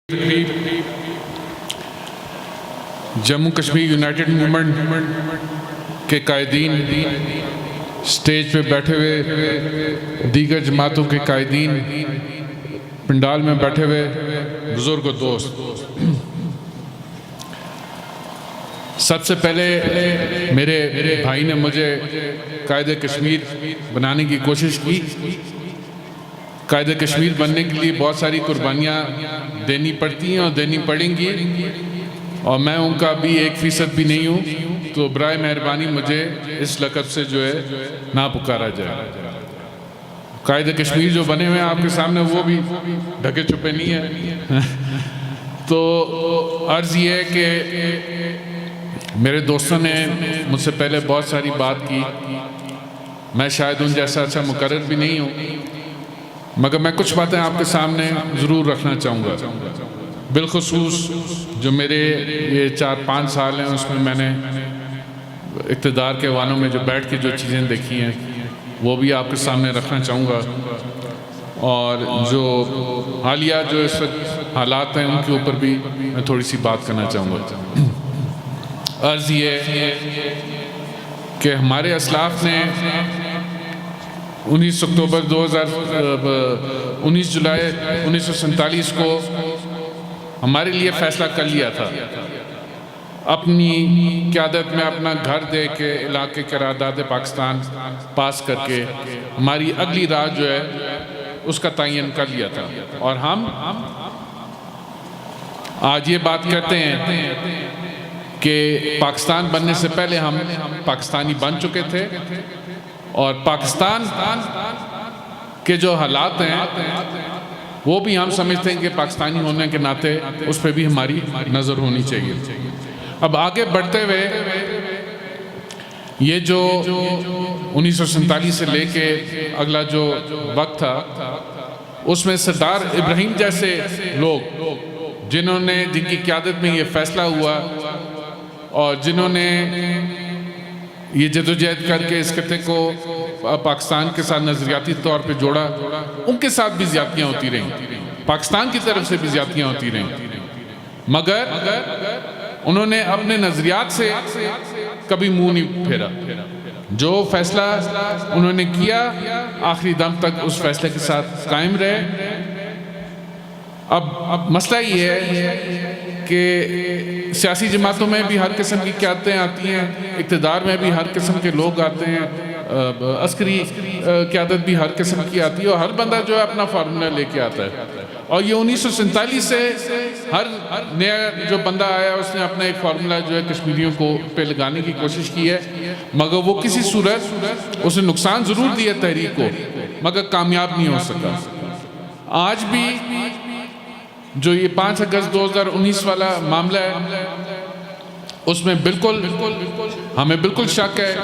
تقریب Jammu Kashmir United movement کے قائدین، سٹیج پہ بیٹھے ہوئے دیگر جماعتوں کے قائدین، پنڈال میں بیٹھے ہوئے بزرگ و دوست، سب سے پہلے میرے بھائی نے مجھے قائد کشمیر بنانے کی کوشش کی۔ قائد کشمیر بننے کے لیے بہت ساری قربانیاں دینی پڑتی ہیں اور دینی پڑیں گی، اور میں ان کا بھی 1% بھی نہیں ہوں، تو برائے مہربانی مجھے اس لقب سے جو ہے نہ پکارا جائے۔ قائد کشمیر جو بنے ہوئے ہیں آپ کے سامنے، وہ بھی ڈھکے چھپے نہیں ہیں۔ تو عرض یہ ہے کہ میرے دوستوں نے مجھ سے پہلے بہت ساری بات کی، میں شاید ان جیسا اچھا مقرر بھی نہیں ہوں، مگر میں کچھ باتیں آپ کے سامنے ضرور رکھنا چاہوں گا۔ بالخصوص جو میرے یہ 4-5 سال ہیں، اس میں میں نے اقتدار کے وانوں میں جو بیٹھ کے جو چیزیں دیکھی ہیں وہ بھی آپ کے سامنے رکھنا چاہوں گا، اور جو حالیہ جو اس وقت حالات ہیں ان کے اوپر بھی میں تھوڑی سی بات کرنا چاہوں گا۔ عرض یہ کہ ہمارے اسلاف نے 19 جولائی 1947 کو ہمارے لیے فیصلہ کر لیا تھا، اپنی قیادت میں اپنا گھر دے کے علاقے قرارداد پاکستان پاس کر کے ہماری اگلی راہ جو ہے اس کا تعین کر لیا تھا، اور ہم آج یہ بات کرتے ہیں کہ پاکستان بننے سے پہلے ہم پاکستانی بن چکے تھے، اور پاکستان کے جو حالات ہیں وہ بھی ہم سمجھتے ہیں کہ پاکستانی ہونے کے ناطے اس پہ بھی ہماری نظر ہونی چاہیے۔ اب آگے بڑھتے ہوئے یہ جو 1947 سے لے کے اگلا جو وقت تھا، اس میں سردار ابراہیم جیسے لوگ جن کی قیادت میں یہ فیصلہ ہوا، اور جنہوں نے یہ جدوجہد کر کے اس خطے کو پاکستان کے ساتھ نظریاتی طور پہ جوڑا، ان کے ساتھ بھی زیادتیاں ہوتی رہیں، پاکستان کی طرف سے بھی زیادتیاں ہوتی رہیں، مگر انہوں نے اپنے نظریات سے کبھی منہ نہیں پھیرا۔ جو فیصلہ انہوں نے کیا آخری دم تک اس فیصلے کے ساتھ قائم رہے۔ اب مسئلہ یہ ہے کہ سیاسی جماعتوں میں بھی ہر قسم کی قیادتیں آتی ہیں، اقتدار میں بھی ہر قسم کے لوگ آتے ہیں، عسکری قیادت بھی ہر قسم کی آتی ہے، اور ہر بندہ جو ہے اپنا فارمولہ لے کے آتا ہے، اور یہ 1947 سے ہر نیا جو بندہ آیا اس نے اپنا ایک فارمولہ جو ہے کشمیریوں کو پہ لگانے کی کوشش کی ہے، مگر وہ کسی صورت اسے نقصان ضرور دیا تحریک کو، مگر کامیاب نہیں ہو سکا۔ آج بھی جو یہ 5 اگست 2019 والا معاملہ ہے، اس میں ہمیں بالکل شک ہے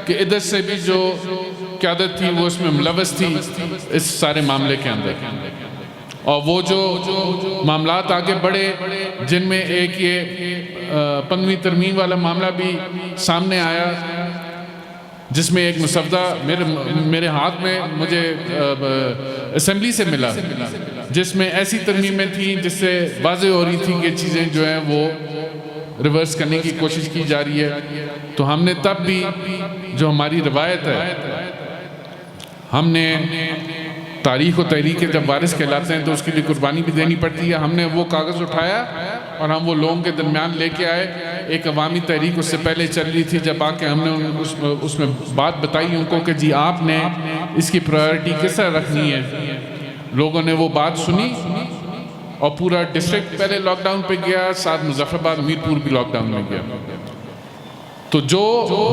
کہ ادھر سے بھی جو قیادت تھی وہ اس میں ملوث تھی اس سارے معاملے کے اندر، اور وہ جو معاملات آگے بڑھے، جن میں ایک یہ 15ویں ترمیم والا معاملہ بھی سامنے آیا، جس میں ایک مسودہ میرے ہاتھ میں مجھے اسمبلی سے ملا، جس میں ایسی ترمیمیں تھیں جس سے واضح ہو رہی تھی کہ چیزیں جو ہیں وہ ریورس کرنے کی کوشش کی جا رہی ہے۔ تو ہم نے تب بھی جو ہماری روایت ہے، ہم نے تاریخ و تحریک کے جب وارث کہلاتے ہیں تو اس کے لیے قربانی بھی دینی پڑتی ہے۔ ہم نے وہ کاغذ اٹھایا اور ہم وہ لوگوں کے درمیان لے کے آئے۔ ایک عوامی تحریک اس سے پہلے چل رہی تھی، جب آ کے ہم نے اس میں بات بتائی ان کو کہ جی آپ نے اس کی پرائیورٹی کس طرح رکھنی ہے۔ لوگوں نے وہ بات سنی، اور پورا ڈسٹرکٹ پہلے لاک ڈاؤن پہ گیا، ساتھ مظفر آباد میرپور بھی لاک ڈاؤن میں گیا۔ تو جو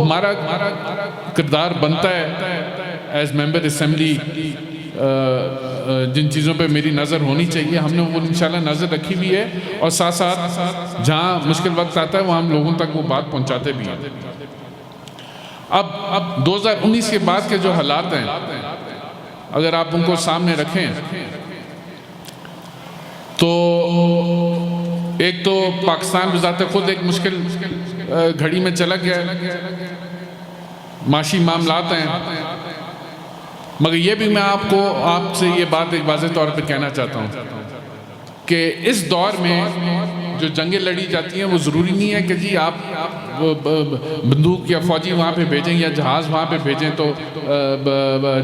ہمارا کردار بنتا ہے ایز ممبر اسمبلی، جن چیزوں پہ میری نظر ہونی چاہیے، ہم نے وہ انشاءاللہ نظر رکھی بھی ہے، اور ساتھ ساتھ جہاں مشکل وقت آتا ہے وہ ہم لوگوں تک وہ بات پہنچاتے بھی ہیں۔ اب 2019 کے بعد کے جو حالات ہیں، اگر آپ ان کو سامنے رکھیں تو ایک تو پاکستان بذات خود ایک مشکل گھڑی میں چلا گیا، معاشی معاملات ہیں، مگر یہ بھی میں آپ سے یہ بات ایک واضح طور پہ کہنا چاہتا ہوں کہ اس دور میں جو جنگیں لڑی جاتی ہیں وہ ضروری نہیں ہے کہ جی آپ بندوق یا فوجی وہاں پہ بھیجیں یا جہاز وہاں پہ بھیجیں تو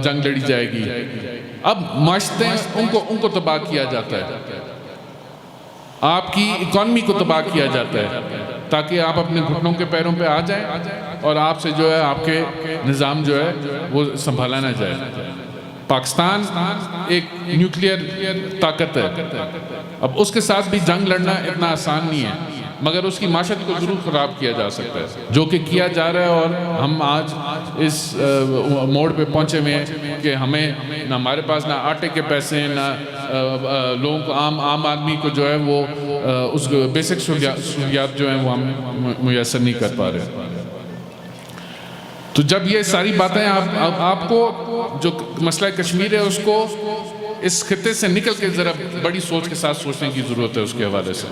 جنگ لڑی جائے گی. اب معاشرتیں ان کو تباہ کیا جاتا ہے, آپ کی اکانومی کو تباہ کیا جاتا ہے تاکہ آپ اپنے گھٹنوں کے پیروں پہ آ جائیں اور آپ سے جو ہے آپ کے نظام جو ہے وہ سنبھالا نہ جائے. پاکستان ایک نیوکلیئر طاقت ہے, اب اس کے ساتھ بھی جنگ لڑنا اتنا آسان نہیں ہے, مگر اس کی معاشرت کو ضرور خراب کیا جا سکتا ہے, جو کہ کیا جا رہا ہے. اور ہم آج اس موڑ پہ پہنچے ہوئے ہیں کہ ہمیں نہ ہمارے پاس نہ آٹے کے پیسے ہیں, نہ لوگوں کو عام آدمی کو جو ہے وہ اس بیسک سہولیات جو ہیں وہ ہم میسر نہیں کر پا رہے. تو جب یہ ساری باتیں آپ کو جو مسئلہ کشمیر ہے اس کو اس خطے سے نکل کے ذرا بڑی سوچ کے ساتھ سوچنے کی ضرورت ہے. اس کے حوالے سے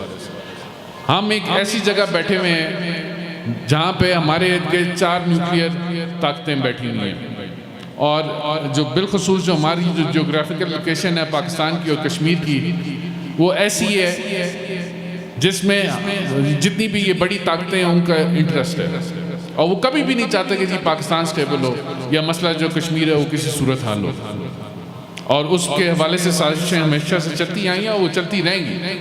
ہم ایک ایسی جگہ بیٹھے ہوئے ہیں جہاں پہ ہمارے ارد گرد 4 نیوکلیئر طاقتیں بیٹھی ہوئی ہیں, اور جو بالخصوص جو ہماری جو جیوگرافیکل لوکیشن ہے پاکستان کی اور کشمیر کی, وہ ایسی ہے جس میں جتنی بھی یہ بڑی طاقتیں ہیں ان کا انٹرسٹ ہے, اور وہ کبھی بھی نہیں چاہتے کہ جی پاکستان سٹیبل ہو یا مسئلہ جو کشمیر ہے وہ کسی صورت حال ہو. اور اس کے حوالے سے سازشیں ہمیشہ سے چلتی آئی ہیں اور وہ چلتی رہیں گی.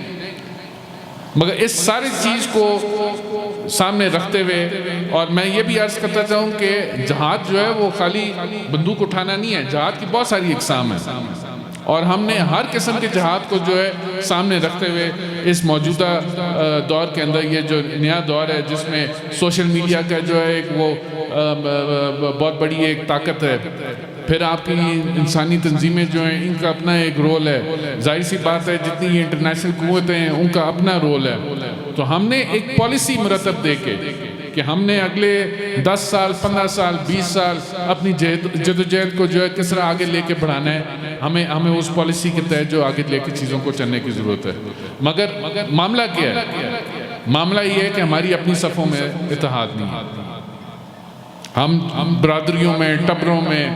مگر اس ساری چیز کو سامنے رکھتے ہوئے, اور میں یہ بھی عرض کرتا چاہوں کہ جہاد جو ہے وہ خالی بندوق اٹھانا نہیں ہے, جہاد کی بہت ساری اقسام ہیں, اور ہم نے ہر قسم کے جہاد کو جو ہے سامنے رکھتے ہوئے اس موجودہ دور کے اندر, یہ جو نیا دور ہے جس میں سوشل میڈیا کا جو ہے ایک وہ بہت بڑی ایک طاقت ہے, پھر آپ کی انسانی تنظیمیں جو ہیں ان کا اپنا ایک رول ہے, ظاہر سی بات ہے جتنی انٹرنیشنل قوتیں ہیں ان کا اپنا رول ہے. تو ہم نے ایک پالیسی مرتب دے کے کہ ہم نے اگلے 10 سال 15 سال 20 سال اپنی جدوجہد کو جو ہے کس طرح آگے لے کے بڑھانا ہے, ہمیں اس پالیسی کے تحت جو آگے لے کے چیزوں کو چلنے کی ضرورت ہے. مگر معاملہ کیا ہے؟ معاملہ یہ ہے کہ ہماری اپنی صفوں میں اتحاد نہیں ہے. ہم برادریوں میں ٹبروں میں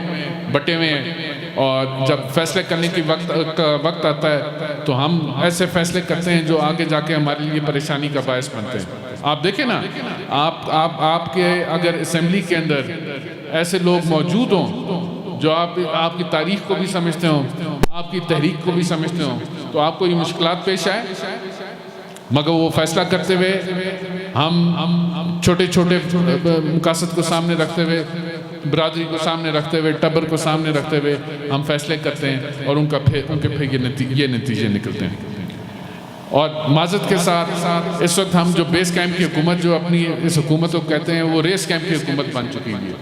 بٹے ہوئے ہیں, اور جب فیصلے کرنے کی وقت آتا ہے تو ہم ایسے فیصلے کرتے ہیں جو آگے جا کے ہمارے لیے پریشانی کا باعث بنتے ہیں. آپ دیکھیں نا, آپ کے اگر اسمبلی کے اندر ایسے لوگ موجود ہوں جو آپ کی تاریخ کو بھی سمجھتے ہوں, آپ کی تحریک کو بھی سمجھتے ہوں, تو آپ کو یہ مشکلات پیش آئے, مگر وہ فیصلہ کرتے ہوئے ہم چھوٹے مقاصد کو سامنے رکھتے ہوئے, برادری کو سامنے رکھتے ہوئے, ٹبر کو سامنے رکھتے ہوئے ہم فیصلے کرتے ہیں, اور ان کے پھر یہ نتیجے نکلتے ہیں. اور معذرت کے ساتھ اس وقت ہم جو بیس کیمپ کی حکومت جو اپنی اس حکومت کو کہتے ہیں وہ ریس کیمپ کی حکومت بن چکی ہے.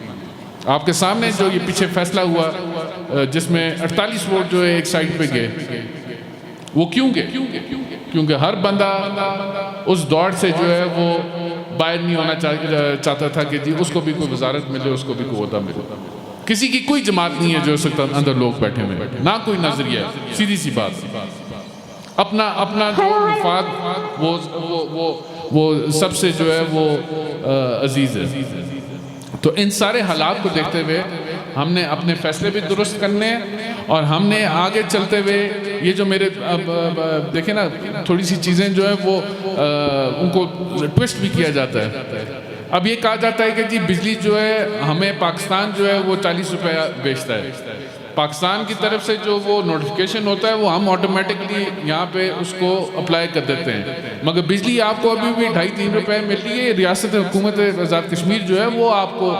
آپ کے سامنے جو یہ پیچھے فیصلہ ہوا جس میں 48 ووٹ جو ہے ایک سائڈ پہ گئے, وہ کیوں گئے؟ کیونکہ ہر بندہ اس دوڑ سے جو ہے وہ باہر نہیں ہونا چاہتا تھا کہ جی اس کو بھی کوئی وزارت ملے, اس کو بھی کوئی عہدہ ملے. کسی کی کوئی جماعت نہیں ہے جو اس وقت اندر لوگ بیٹھے ہوئے, نہ کوئی نظریہ, سیدھی سی بات. اپنا جو مفاد وہ سب سے جو ہے وہ عزیز ہے. تو ان سارے حالات کو دیکھتے ہوئے ہم نے اپنے فیصلے بھی درست کرنے ہیں, اور ہم نے آگے چلتے ہوئے یہ جو میرے دیکھیں نا تھوڑی سی چیزیں جو ہے وہ ان کو ٹویسٹ بھی کیا جاتا ہے. اب یہ کہا جاتا ہے کہ جی بجلی جو ہے ہمیں پاکستان جو ہے وہ 40 روپے بیچتا ہے. پاکستان کی طرف سے جو وہ نوٹیفیکیشن ہوتا ہے وہ ہم آٹومیٹکلی یہاں پہ اس کو اپلائی کر دیتے ہیں, مگر بجلی آپ کو ابھی بھی 2.5-3 روپے مل رہی ہے. ریاست حکومت آزاد کشمیر جو ہے وہ آپ کو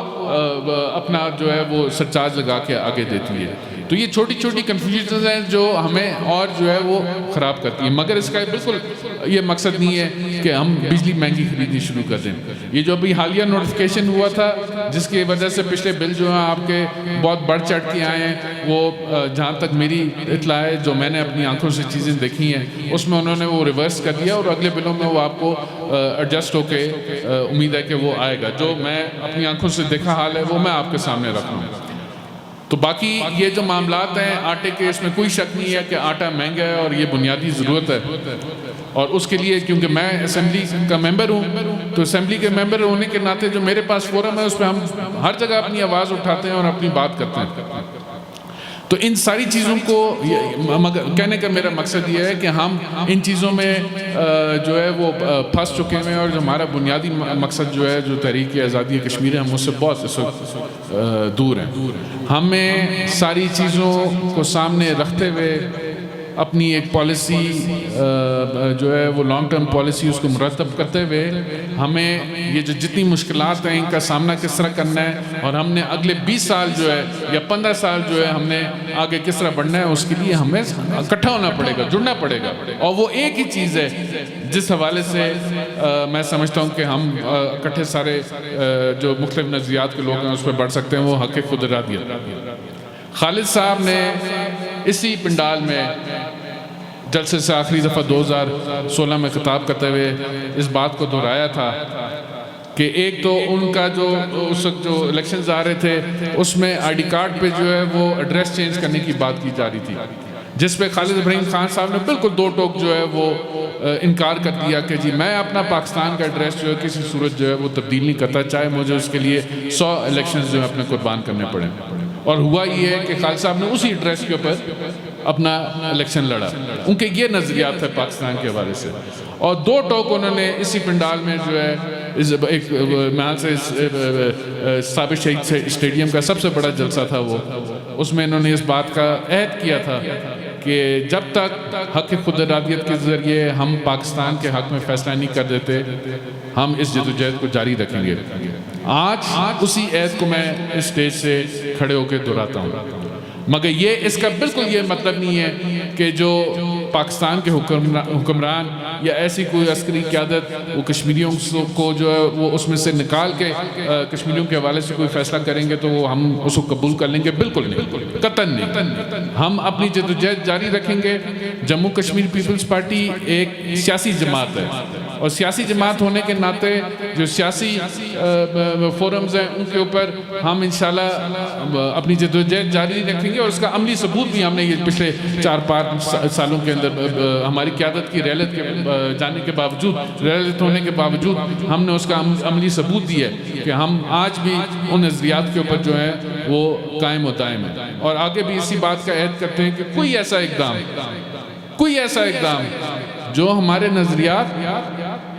اپنا جو ہے وہ سرچارج لگا کے آگے دیتی ہے. تو یہ چھوٹی چھوٹی کنفیوژنز ہیں جو ہمیں اور جو ہے وہ خراب کرتی ہیں, مگر اس کا بالکل یہ مقصد نہیں ہے کہ ہم بجلی مہنگی خریدنی شروع کر دیں. یہ جو ابھی حالیہ نوٹیفیکیشن ہوا تھا جس کی وجہ سے پچھلے بل جو ہیں آپ کے بہت بڑھ چڑھ کے آئے ہیں, وہ جہاں تک میری اطلاع ہے جو میں نے اپنی آنکھوں سے چیزیں دیکھی ہیں اس میں انہوں نے وہ ریورس کر دیا, اور اگلے بلوں میں وہ آپ کو ایڈجسٹ ہو کے امید ہے کہ وہ آئے گا. جو میں اپنی آنکھوں سے دیکھا حال ہے وہ میں آپ کے سامنے رکھ رہا ہوں. تو باقی یہ جو معاملات ہیں آٹے کے, اس میں کوئی شک نہیں ہے کہ آٹا مہنگا ہے اور یہ بنیادی ضرورت ہے, اور اس کے لیے کیونکہ میں اسمبلی کا ممبر ہوں تو اسمبلی کے ممبر ہونے کے ناطے جو میرے پاس فورم ہے اس پہ ہم ہر جگہ اپنی آواز اٹھاتے ہیں اور اپنی بات کرتے ہیں. تو ان ساری چیزوں کو کہنے کا میرا مقصد یہ ہے کہ ہم ان چیزوں میں جو ہے وہ پھنس چکے ہیں، اور جو ہمارا بنیادی مقصد جو ہے، جو تحریک آزادی کشمیر ہے، ہم اس سے بہت اس وقت دور ہیں۔ ہمیں ساری چیزوں کو سامنے رکھتے ہوئے اپنی ایک پالیسی جو ہے وہ لانگ ٹرم پالیسی اس کو مرتب کرتے ہوئے ہمیں یہ جو جتنی مشکلات ہیں ان کا سامنا کس طرح کرنا ہے، اور ہم نے اگلے 20 سال جو ہے یا 15 سال جو ہے ہم نے آگے کس طرح بڑھنا ہے، اس کے لیے ہمیں اکٹھا ہونا پڑے گا، جڑنا پڑے گا۔ اور وہ ایک ہی چیز ہے جس حوالے سے میں سمجھتا ہوں کہ ہم اکٹھے سارے جو مختلف نظریات کے لوگ ہیں اس پہ بڑھ سکتے ہیں، وہ حق خود ارادیت۔ خالد صاحب نے اسی پنڈال میں جلسے سے آخری دفعہ 2016 میں خطاب کرتے ہوئے اس بات کو دہرایا تھا کہ ایک تو ان کا جو اس وقت جو الیکشنز آ رہے تھے اس میں آئی ڈی کارڈ پہ جو ہے وہ ایڈریس چینج کرنے کی بات کی جا رہی تھی، جس پہ خالد ابراہیم خان صاحب نے بالکل دو ٹوک جو ہے وہ انکار کر دیا کہ جی میں اپنا پاکستان کا ایڈریس جو ہے کسی صورت جو ہے وہ تبدیل نہیں کرتا، چاہے مجھے اس کے لیے 100 الیکشنز جو ہے اپنے قربان کرنے پڑیں۔ اور ہوا یہ ہے کہ خالد صاحب نے اسی ایڈریس کے اوپر اپنا الیکشن لڑا، ان کے یہ نظریات تھے پاکستان کے حوالے سے۔ اور دو ٹوک انہوں نے اسی پنڈال میں جو ہے ایک محل سے ثابت شہید اسٹیڈیم کا سب سے بڑا جلسہ تھا وہ، اس میں انہوں نے اس بات کا عہد کیا تھا کہ جب تک حق خود ارادیت کے ذریعے ہم پاکستان کے حق میں فیصلہ نہیں کر دیتے ہم اس جدوجہد کو جاری رکھیں گے۔ آج اسی عہد کو میں اس سٹیج سے کھڑے ہو کے دہراتا ہوں، مگر یہ اس کا بالکل یہ مطلب نہیں ہے کہ جو پاکستان کے حکمران یا ایسی کوئی عسکری قیادت وہ کشمیریوں کو جو ہے وہ اس میں سے نکال کے کشمیریوں کے حوالے سے کوئی فیصلہ کریں گے تو وہ ہم اس کو قبول کر لیں گے، بالکل نہیں، قطعاً نہیں۔ ہم اپنی جدوجہد جاری رکھیں گے۔ جموں کشمیر پیپلز پارٹی ایک سیاسی جماعت ہے، اور سیاسی جماعت ہونے کے ناطے جو سیاسی فورمز ہیں ان کے اوپر ہم انشاءاللہ اپنی جدوجہد جاری رکھیں گے، اور اس کا عملی ثبوت بھی ہم نے یہ پچھلے 4-5 سالوں کے اندر ہماری قیادت کی ریلت کے جانے کے باوجود، ریلت ہونے کے باوجود ہم نے اس کا عملی ثبوت دیا ہے کہ ہم آج بھی ان نظریات کے اوپر جو ہے وہ قائم و دائم ہیں، اور آگے بھی اسی بات کا عہد کرتے ہیں کہ کوئی ایسا اقدام جو ہمارے نظریات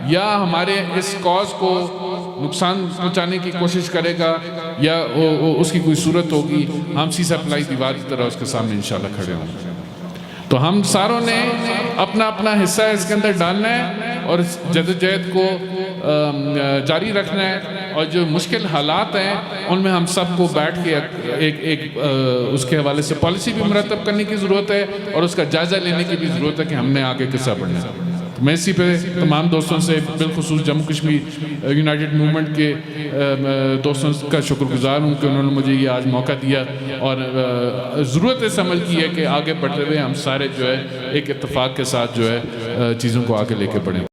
یا ہمارے اس کاز کو نقصان پہنچانے کی کوشش کرے گا یا اس کی کوئی صورت ہوگی، ہم سیسا پلائی دیوار کی طرح اس کے سامنے انشاءاللہ کھڑے ہوں گے۔ تو ہم ساروں نے اپنا اپنا حصہ اس کے اندر ڈالنا ہے اور اس جدوجہد کو جاری رکھنا ہے، اور جو مشکل حالات ہیں ان میں ہم سب کو بیٹھ کے ایک اس کے حوالے سے پالیسی بھی مرتب کرنے کی ضرورت ہے، اور اس کا جائزہ لینے کی بھی ضرورت ہے کہ ہم نے آگے کس طرح بڑھنا ہے۔ میں اسی پہ تمام دوستوں سے بالخصوص جموں کشمیر یونائٹڈ موومنٹ کے دوستوں کا شکر گزار ہوں کہ انہوں نے مجھے یہ آج موقع دیا، اور ضرورت اس عمل کی ہے کہ آگے بڑھتے ہوئے ہم سارے جو ہے ایک اتفاق کے ساتھ جو ہے چیزوں کو آگے لے کے بڑھیں۔